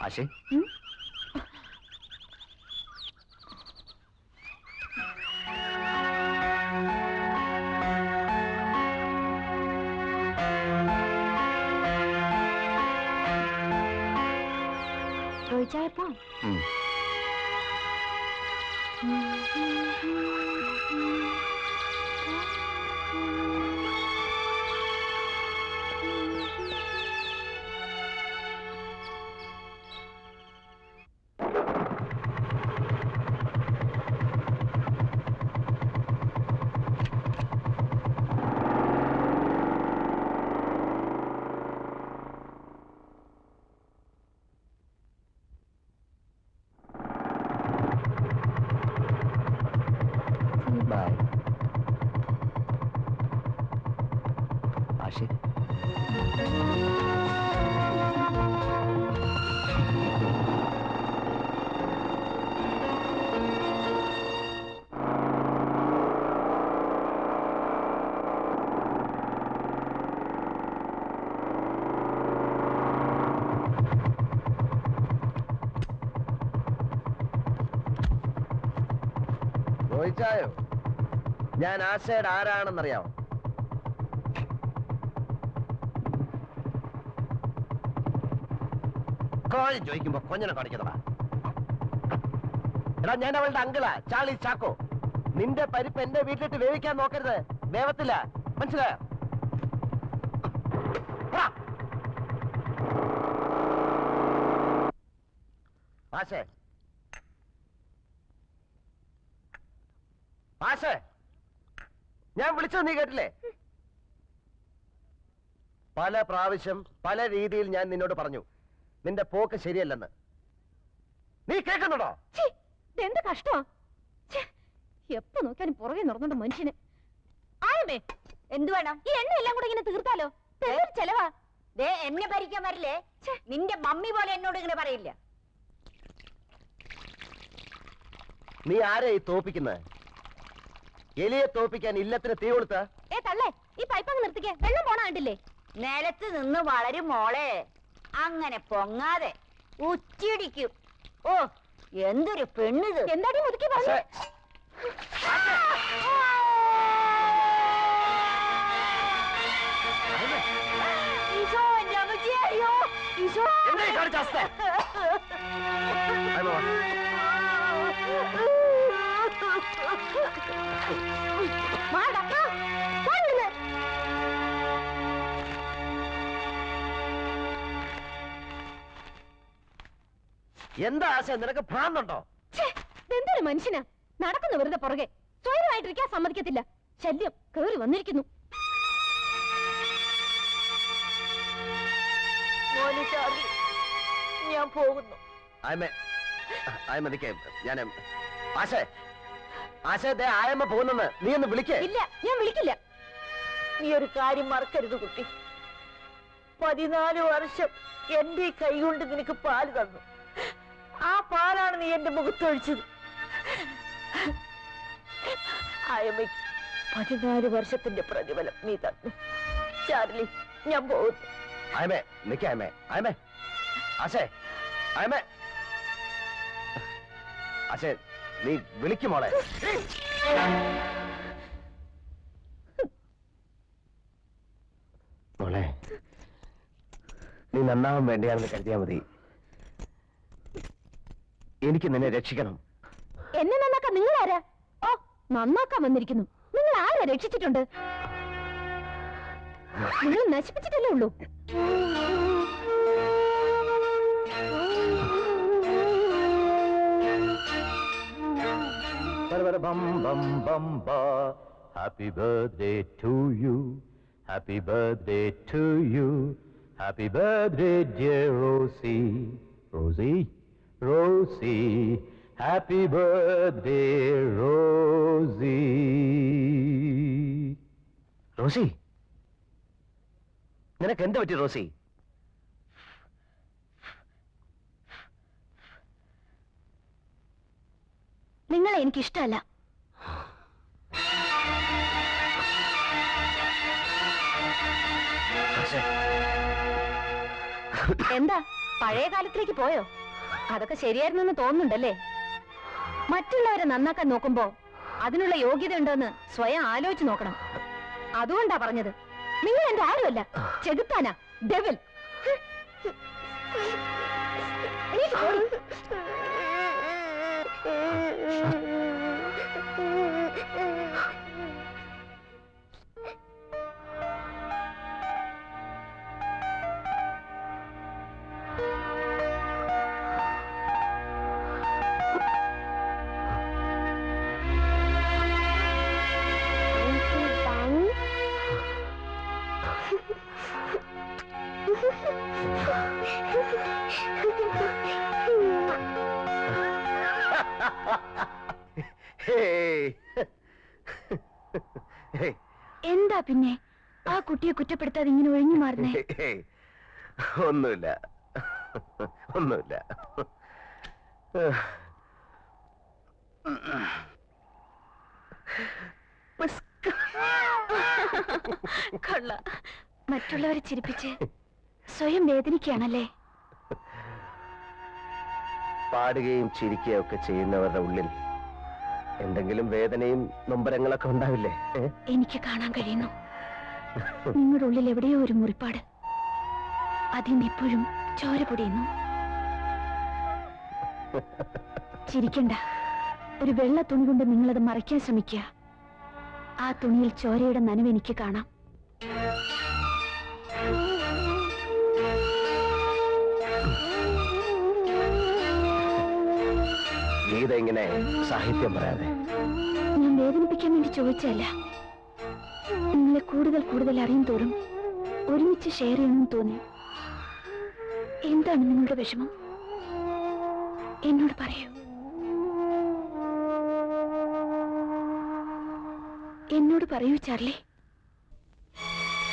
ആശേ ചോദിച്ചായപ്പോ ആശേ ചോദിച്ചായോ ഞാൻ ആശയുടെ ആരാണെന്നറിയാമോ? കോഴി ചോദിക്കുമ്പോ കൊഞ്ഞനെ കാണിക്കുന്നതാ. എടാ ഞാൻ അവളുടെ അങ്കിളാ, ചാളി ചാക്കോ. നിന്റെ പരിപ്പ് എന്റെ വീട്ടിലിട്ട് വേവിക്കാൻ നോക്കരുത്, വേവത്തില്ല, മനസ്സിലായോ? ആശേ ആശേ ഞാൻ വിളിച്ചത് നീ കേട്ടില്ലേ? പല പ്രാവശ്യം പല രീതിയിൽ ഞാൻ നിന്നോട് പറഞ്ഞു നിന്റെ പോക്ക് ശരിയല്ലെന്ന്. നീ കേൾക്കുന്നുണ്ടോ? എന്ത് കഷ്ടമാ! എപ്പോ നോക്കിയാലും പുറകെ നടന്നോണ്ട് മനുഷ്യന്. ആയമേ എന്ത് വേണം? ഈ എണ്ണ എല്ലാം കൂടെ ഇങ്ങനെ തീർത്താലോ? ചെലവാ. എന്നെ ഭരിക്കാൻ വരില്ലേ? നിന്റെ മമ്മി പോലെ എന്നോട് ഇങ്ങനെ പറയില്ല. നീ ആരെ ഈ തോപ്പിക്കുന്നത്? എലിയെ തോപ്പിക്കാൻ ഇല്ലത്തിന് തീ കൊടുത്ത? തള്ളേ, ഈ പൈപ്പങ്ങ് നിർത്തിക്കേ, വെള്ളം പോണ കണ്ടില്ലേ? നിലത്ത് നിന്ന് വളരും മോളെ, അങ്ങനെ പൊങ്ങാതെ ഉച്ചിടിക്കും. ഓ എന്തൊരു പെണ്ണിത്! എന്താടി മുതുക്കി പറഞ്ഞേ? ഈശോ, എന്റെ അമ്മച്ചി, അയ്യോ ഈശോ! എന്താ ആശ, നിനക്ക് ഭ്രാന്തുണ്ടോ? എന്തൊരു മനുഷ്യനാ! നടക്കുന്നു വെറുതെ പുറകെ, സ്വയമായിട്ടിരിക്കാൻ സമ്മതിക്കത്തില്ല. ശല്യം കേറി വന്നിരിക്കുന്നു. ഞാൻ പോകുന്നു. ഞാൻ ആശേ ആശേ, ദേ ആയമ്മ പോകുന്നെന്ന് നീ ഒന്ന് വിളിക്കേ. ഇല്ല, ഞാൻ വിളിക്കില്ല. നീ ഒരു കാര്യം മറക്കരുത് കുട്ടി. 14 വർഷം എന്റെ കൈ കൊണ്ട് നിനക്ക് പാല് തന്നു. ആ പാലാണ് നീ എന്റെ മുഖത്തൊഴിച്ചത്. ആയമ്മയ്ക്ക് 14 വർഷത്തിന്റെ പ്രതിഫലം നീ തന്നു. ചാർലി, ഞാൻ പോകുന്നു. ആയമേ നിക്കേ, ആയമേ ആയമേ ആശേ ആയമേ ആശേ, നീ വിളിക്കും മോളെ. മോളെ, നീ നന്നാവാൻ വേണ്ടിയാണെന്ന് കരുതിയാ മതി. എനിക്ക് നിന്നെ രക്ഷിക്കണം. എന്നെ നന്നാക്കാൻ നിങ്ങൾ ആരാ? ഓ, നന്നാക്കാൻ വന്നിരിക്കുന്നു. നിങ്ങൾ ആരാ രക്ഷിച്ചിട്ടുണ്ട്? നിങ്ങൾ നശിപ്പിച്ചിട്ടല്ലേ ഉള്ളൂ. bara bum bum bum ba. Happy birthday to you. Happy birthday to you. Happy birthday, dear Rosie. Rosie, Rosie. Happy birthday, Rosie. Rosie, നിനക്ക് എന്താ പറ്റി റോസി? നിങ്ങളെ എനിക്കിഷ്ടമല്ല. എന്താ പഴയ കാലത്തിലേക്ക് പോയോ? അതൊക്കെ ശരിയായിരുന്നെന്ന് തോന്നുന്നുണ്ടല്ലേ? മറ്റുള്ളവരെ നന്നാക്കാൻ നോക്കുമ്പോ അതിനുള്ള യോഗ്യത ഉണ്ടോന്ന് സ്വയം ആലോചിച്ച് നോക്കണം. അതുകൊണ്ടാ പറഞ്ഞത്. നിങ്ങൾ എന്റെ ആരുമല്ല, ചെകുത്താനാ, ഡെവിൽ. എന്താ പിന്നെ ആ കുട്ടിയെ കുറ്റപ്പെടുത്താതെ ഇങ്ങനെ ഒഴിഞ്ഞു മാറുന്നേ? ഒന്നുമില്ല, ഒന്നുമില്ല. കൊള്ള. മറ്റുള്ളവരെ ചിരിപ്പിച്ച് സ്വയം വേദനിക്കുകയാണല്ലേ? പാടുകയും ചിരിക്കുകയും ഒക്കെ ചെയ്യുന്നവരുടെ ഉള്ളിൽ എന്തെങ്കിലും വേദനയും നൊമ്പരങ്ങളൊക്കെ ഉണ്ടാവില്ലേ? എനിക്ക് കാണാൻ കഴിയുന്നു. നിങ്ങളുടെ ഉള്ളിൽ എവിടെയോ ഒരു മുറിപ്പാട്. അതിന് ഇപ്പോഴും ചോര പൊടിയുന്നു. ചിരിക്കണ്ട. ഒരു വെള്ള തുണി കൊണ്ട് നിങ്ങളത് മറയ്ക്കാൻ ശ്രമിക്കുക. ആ തുണിയിൽ ചോരയുടെ നനവ് എനിക്ക് കാണാം. ഗീത ഇങ്ങനെ സാഹിത്യം പറയാതെ. ഞാൻ വേദനിപ്പിക്കാൻ വേണ്ടി ചോദിച്ചല്ല. നിങ്ങളെ കൂടുതൽ കൂടുതൽ അറിയും തോറും ഒരുമിച്ച് ഷെയർ ചെയ്യണമെന്ന് തോന്നി. എന്താണ് നിങ്ങളുടെ വിഷമം? എന്നോട് പറയൂ. എന്നോട് പറയൂ ചാർലി.